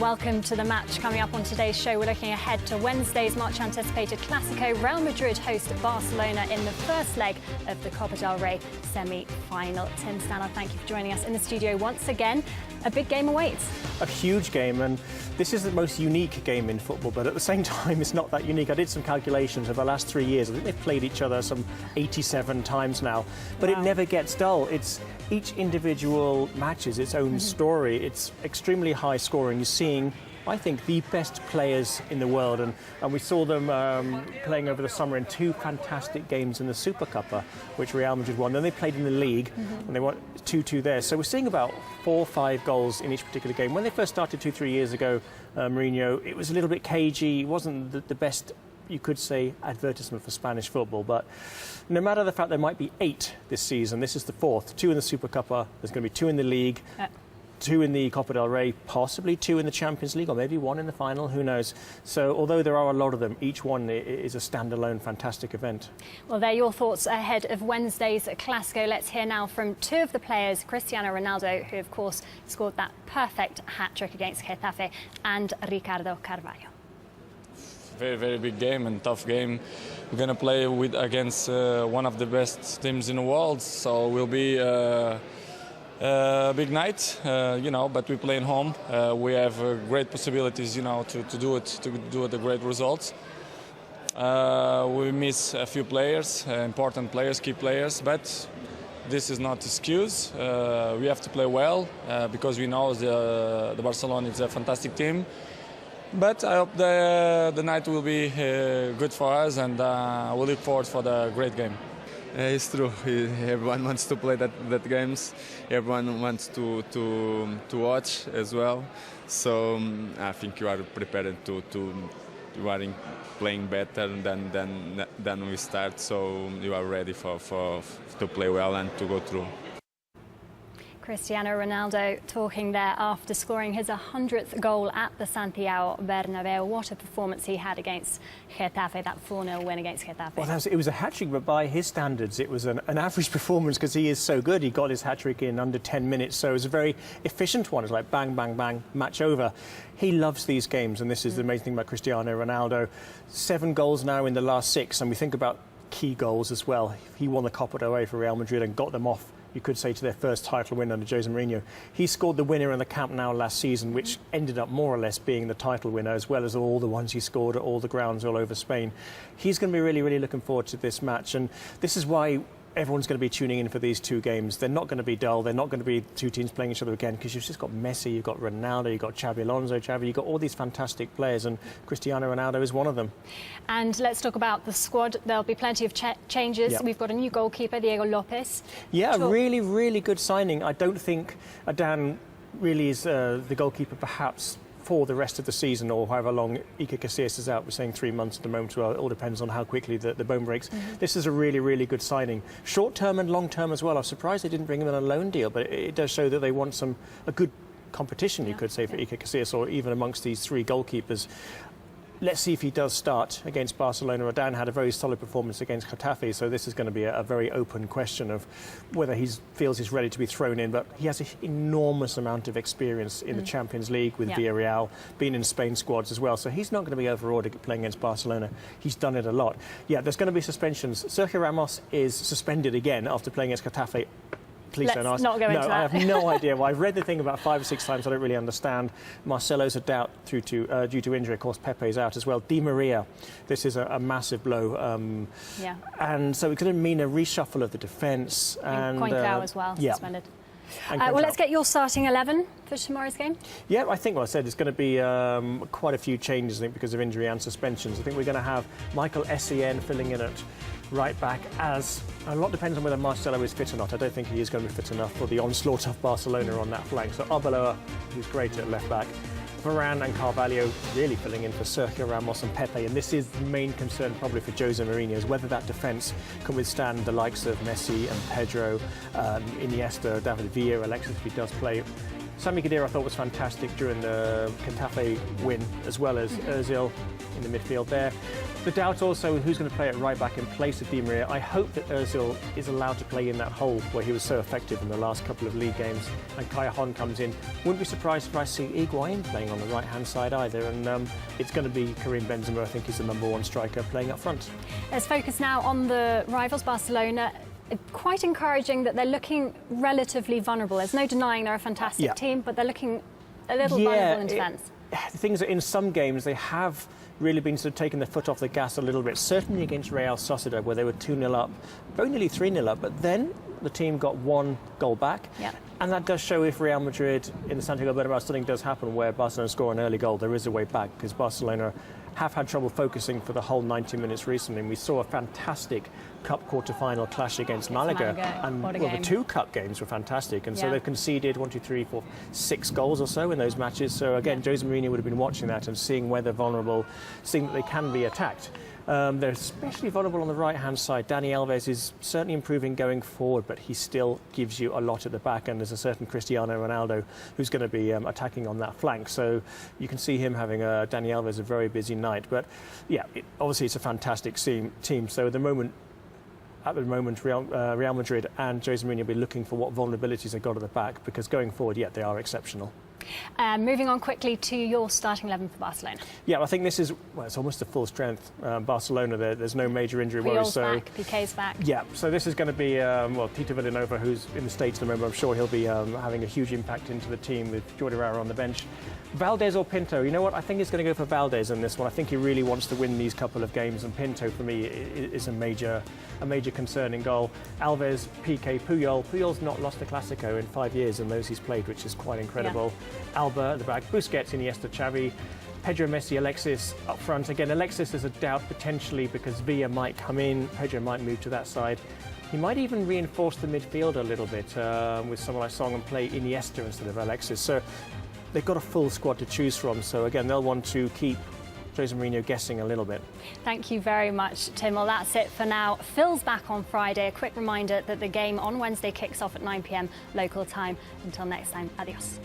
welcome to the match. Coming up on today's show, we're looking ahead to Wednesday's much-anticipated Clásico. Real Madrid host Barcelona in the first leg of the Copa del Rey semi-final. Tim Stannard, thank you for joining us in the studio once again. A big game awaits. A huge game, and this is the most unique game in football, but at the same time, it's not that unique. I did some calculations over the last 3 years. I think they've played each other some 87 times now, but It never gets dull. It's each individual match is its own story. It's extremely high scoring. You're seeing, I think, the best players in the world, and we saw them playing over the summer in two fantastic games in the Super Copa, which Real Madrid won. Then they played in the league, and they won 2-2 there. So we're seeing about 4 or 5 goals in each particular game. When they first started 2-3 years ago, Mourinho, it was a little bit cagey. It wasn't the best, you could say, advertisement for Spanish football. But no matter the fact there might be 8 this season, this is the 4th. 2 in the Super Copa, there's going to be 2 in the league. 2 in the Copa del Rey, possibly 2 in the Champions League, or maybe 1 in the final, who knows. So although there are a lot of them, each one is a standalone fantastic event. Well, they're your thoughts ahead of Wednesday's Clásico. Let's hear now from 2 of the players, Cristiano Ronaldo, who of course scored that perfect hat-trick against Getafe, and Ricardo Carvalho. Very, very big game and tough game. We're going to play against one of the best teams in the world, so it will be big night, but we play in home. We have great possibilities, to do the great results. We miss a few players, important players, key players, but this is not an excuse. We have to play well because we know the Barcelona is a fantastic team. But I hope the night will be good for us, and we look forward for the great game. It's true. Everyone wants to play that games. Everyone wants to watch as well. So I think you are prepared you are playing better than we start. So you are ready to play well and to go through. Cristiano Ronaldo talking there after scoring his 100th goal at the Santiago Bernabeu. What a performance he had against Getafe, that 4-0 win against Getafe. Well, it was a hat-trick, but by his standards, it was an average performance because he is so good. He got his hat-trick in under 10 minutes, so it was a very efficient one. It's like bang, bang, bang, match over. He loves these games, and this is the amazing thing about Cristiano Ronaldo. 7 goals now in the last 6, and we think about key goals as well. He won the Copa del Rey for Real Madrid and got them off, you could say, to their first title win under Jose Mourinho. He scored the winner in the Camp Nou last season, which ended up more or less being the title winner, as well as all the ones he scored at all the grounds all over Spain. He's going to be really, really looking forward to this match, and this is why everyone's going to be tuning in for these 2 games. They're not going to be dull. They're not going to be 2 teams playing each other again, because you've just got Messi, you've got Ronaldo, you've got Xabi Alonso, you've got all these fantastic players, and Cristiano Ronaldo is one of them. And let's talk about the squad. There'll be plenty of changes. Yep. We've got a new goalkeeper, Diego Lopez. Yeah, really, really good signing. I don't think Adan really is the goalkeeper perhaps for the rest of the season, or however long Iker Casillas is out. We're saying 3 months at the moment. Well, it all depends on how quickly the bone breaks. This is a really, really good signing. Short-term and long-term as well. I was surprised they didn't bring him in on a loan deal, but it does show that they want a good competition, you could say, for Iker Casillas, or even amongst these 3 goalkeepers. Let's see if he does start against Barcelona. Adan had a very solid performance against Getafe, so this is going to be a very open question of whether he feels he's ready to be thrown in. But he has an enormous amount of experience in the Champions League with Villarreal, been in Spain squads as well, so he's not going to be overawed playing against Barcelona. He's done it a lot. Yeah, there's going to be suspensions. Sergio Ramos is suspended again after playing against Getafe. Please don't ask. Not go into that. I have no idea. Well, I've read the thing about 5 or 6 times. I don't really understand. Marcelo's a doubt due to injury. Of course, Pepe's out as well. Di Maria, this is a massive blow. And so it could mean a reshuffle of the defence. And Coincao as well, suspended. Well, let's get your starting 11 for tomorrow's game. Yeah, I think, well, I said it's going to be quite a few changes, I think, because of injury and suspensions. I think we're going to have Michael Essien filling in at right back, as a lot depends on whether Marcelo is fit or not. I don't think he is going to be fit enough for the onslaught of Barcelona on that flank. So Arbeloa, who's great at left back. Varane and Carvalho really filling in for Sergio Ramos and Pepe, and this is the main concern probably for Jose Mourinho, is whether that defence can withstand the likes of Messi and Pedro, Iniesta, David Villa, Alexis if he does play. Sami Khedira I thought was fantastic during the Getafe win, as well as Ozil in the midfield there. The doubt also who's going to play at right back in place of Di Maria. I hope that Ozil is allowed to play in that hole where he was so effective in the last couple of league games, and Callejon comes in. Wouldn't be surprised if I see Higuain playing on the right-hand side either, and it's going to be Karim Benzema. I think he's the #1 striker playing up front. Let's focus now on the rivals, Barcelona. Quite encouraging that they're looking relatively vulnerable. There's no denying they're a fantastic team, but they're looking a little vulnerable in defence. The things that in some games they have really been sort of taking their foot off the gas a little bit, certainly against Real Sociedad where they were 2-0 up, very nearly 3-0 up, but then the team got 1 goal back. And that does show if Real Madrid in the Santiago Bernabeu something does happen where Barcelona score an early goal, there is a way back, because Barcelona have had trouble focusing for the whole 90 minutes recently. And we saw a fantastic cup quarter-final clash against Malaga. And the 2 cup games were fantastic. And so they've conceded 6 goals or so in those matches. So again, Jose Mourinho would have been watching that and seeing where they're vulnerable, seeing that they can be attacked. They're especially vulnerable on the right-hand side. Dani Alves is certainly improving going forward, but he still gives you a lot at the back, and there's a certain Cristiano Ronaldo who's going to be attacking on that flank. So you can see him having Dani Alves a very busy night. But yeah, obviously it's a fantastic team. So at the moment, Real Madrid and Jose Mourinho will be looking for what vulnerabilities they've got at the back, because going forward, they are exceptional. Moving on quickly to your starting 11 for Barcelona. Yeah, I think this is, it's almost a full strength Barcelona. There's no major injury worries. So Piqué's back. Yeah, so this is going to be, Tito Villanova, who's in the States at the moment, I'm sure he'll be having a huge impact into the team with Jordi Rara on the bench. Valdez or Pinto? You know what? I think he's going to go for Valdez in this one. I think he really wants to win these couple of games, and Pinto, for me, is a major concern in goal. Alves, Piqué, Puyol. Puyol's not lost a Clásico in 5 years in those he's played, which is quite incredible. Alba at the back, Busquets, Iniesta, Xavi, Pedro, Messi, Alexis up front. Again, Alexis is a doubt potentially because Villa might come in, Pedro might move to that side. He might even reinforce the midfield a little bit with someone like Song and play Iniesta instead of Alexis. So they've got a full squad to choose from. So again, they'll want to keep Jose Mourinho guessing a little bit. Thank you very much, Tim. Well, that's it for now. Phil's back on Friday. A quick reminder that the game on Wednesday kicks off at 9 p.m. local time. Until next time, adios.